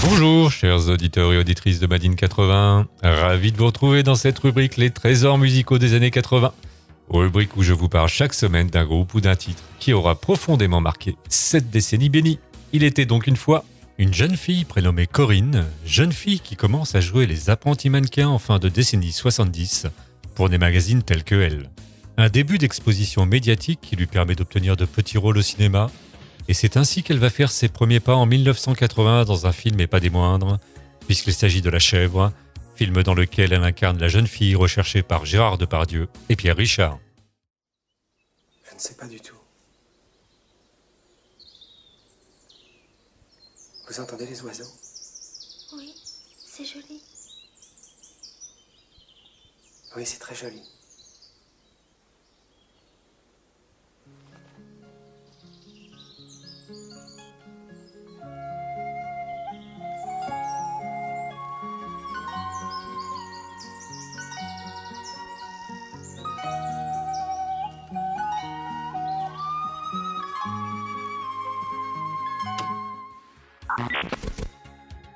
Bonjour chers auditeurs et auditrices de Madine 80, ravi de vous retrouver dans cette rubrique Les trésors musicaux des années 80, rubrique où je vous parle chaque semaine d'un groupe ou d'un titre qui aura profondément marqué cette décennie bénie. Il était donc une fois une jeune fille prénommée Corinne, jeune fille qui commence à jouer les apprentis mannequins en fin de décennie 70 pour des magazines tels que Elle. Un début d'exposition médiatique qui lui permet d'obtenir de petits rôles au cinéma. Et c'est ainsi qu'elle va faire ses premiers pas en 1980 dans un film et pas des moindres, puisqu'il s'agit de La Chèvre, film dans lequel elle incarne la jeune fille recherchée par Gérard Depardieu et Pierre Richard. Je ne sais pas du tout. Vous entendez les oiseaux? Oui, c'est joli. Oui, c'est très joli.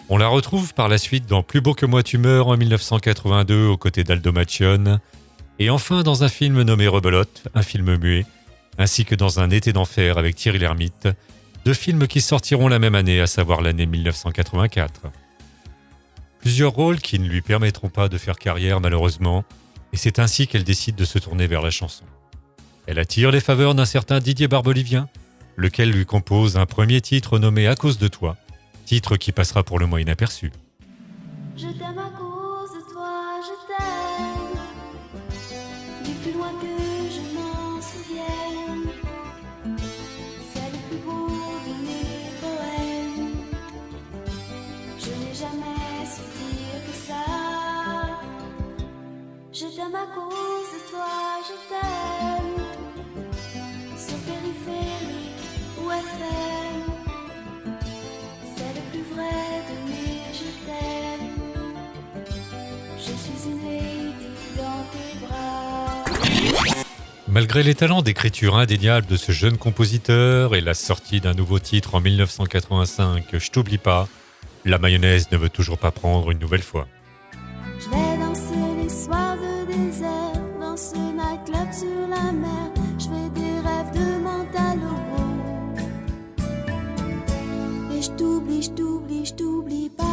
On la retrouve par la suite dans Plus beau que moi tu meurs en 1982 aux côtés d'Aldo Macione, et enfin dans un film nommé Rebelote, un film muet, ainsi que dans Un été d'enfer avec Thierry Lhermitte, deux films qui sortiront la même année, à savoir l'année 1984. Plusieurs rôles qui ne lui permettront pas de faire carrière malheureusement, et c'est ainsi qu'elle décide de se tourner vers la chanson. Elle attire les faveurs d'un certain Didier Barbelivien, lequel lui compose un premier titre nommé À cause de toi, titre qui passera pour le moins inaperçu. Je t'aime à cause de toi, je t'aime. Du plus loin que je m'en souvienne. C'est le plus beau de mes poèmes. Je n'ai jamais su dire que ça. Je t'aime à cause de toi, je t'aime. Sur périphérique ou FM. C'est le plus vrai de mes je t'aime. Je suis une lady dans tes bras. Malgré les talents d'écriture indéniables de ce jeune compositeur et la sortie d'un nouveau titre en 1985, Je t'oublie pas, la mayonnaise ne veut toujours pas prendre une nouvelle fois. Je vais danser les soirs de désert dans ce nightclub sur la mer. Je fais des rêves de mental au gros. Et je t'oublie pas.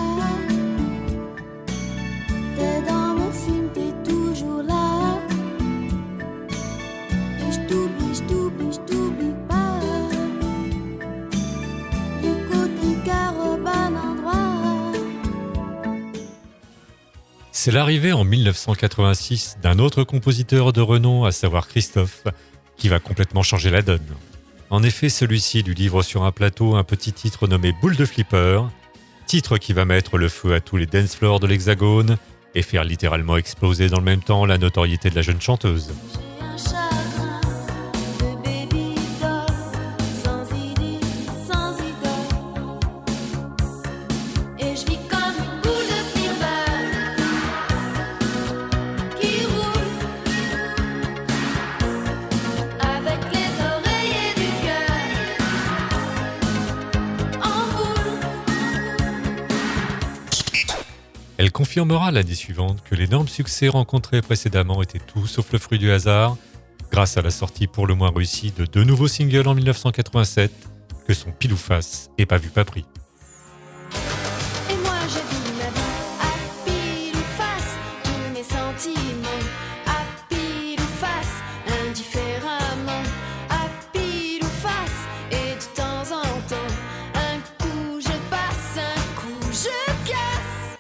T'es dans mon film, t'es toujours là. Et je t'oublie pas. Du côté carotte, bon endroit. C'est l'arrivée en 1986 d'un autre compositeur de renom, à savoir Christophe, qui va complètement changer la donne. En effet, celui-ci lui livre sur un plateau un petit titre nommé Boule de Flipper, titre qui va mettre le feu à tous les dance floors de l'Hexagone et faire littéralement exploser dans le même temps la notoriété de la jeune chanteuse. J'ai un chagrin de baby doll, sans idée, sans idole. Et je vis comme une boule de flipper qui roule avec les oreillers du cœur en boule. Elle confirmera l'année suivante que l'énorme succès rencontré précédemment était tout sauf le fruit du hasard, grâce à la sortie pour le moins réussie de deux nouveaux singles en 1987, que sont Pile ou Face et Pas vu pas pris. Et moi je vis ma vie à pile ou face, tous mes sentiments à pile ou face, indifféremment à pile ou face. Et de temps en temps, un coup je passe, un coup je casse.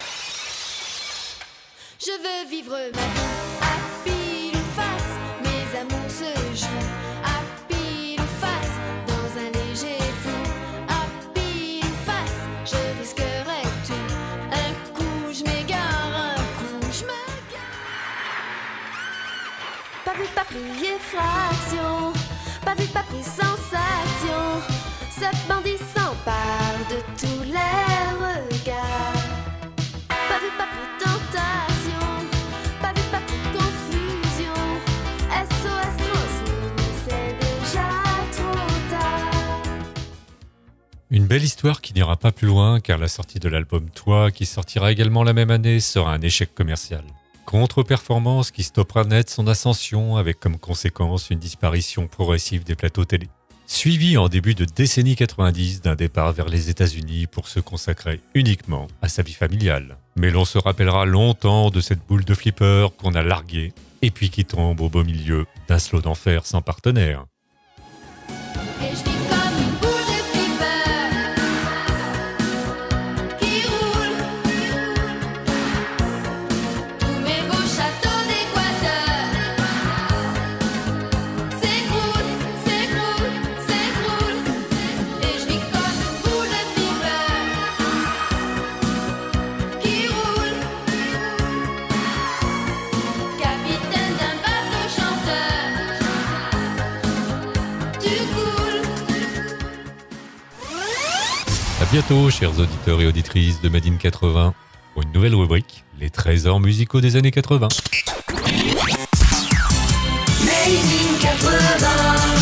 Je veux vivre ma vie à pile ou face, mes amours se jouent à pile ou face, dans un léger flou, à pile ou face, je risquerais tout. Un coup je m'égare, un coup je me gare. Pas vu, pas pris, effraction, pas vu, pas pris, sensation. Ce bandit s'empare de tous les regards. Pas vu, pas pris, tentation, pas vu, pas pris, confusion. SOS transmis, c'est déjà trop tard. Une belle histoire qui n'ira pas plus loin car la sortie de l'album Toi, qui sortira également la même année, sera un échec commercial. Contre-performance qui stoppera net son ascension avec comme conséquence une disparition progressive des plateaux télé. Suivi en début de décennie 90 d'un départ vers les États-Unis pour se consacrer uniquement à sa vie familiale. Mais l'on se rappellera longtemps de cette boule de flipper qu'on a larguée et puis qui tombe au beau milieu d'un slow d'enfer sans partenaire. Et je vis comme une boule de flipper qui roule. Tous mes beaux châteaux d'Équateur s'écroulent, s'écroulent, s'écroulent. Et je vis comme une boule de flipper qui roule. Capitaine d'un bateau chanteur, tu coules. À bientôt, chers auditeurs et auditrices de Made in 80, pour une nouvelle rubrique, les trésors musicaux des années 80. Made in 80.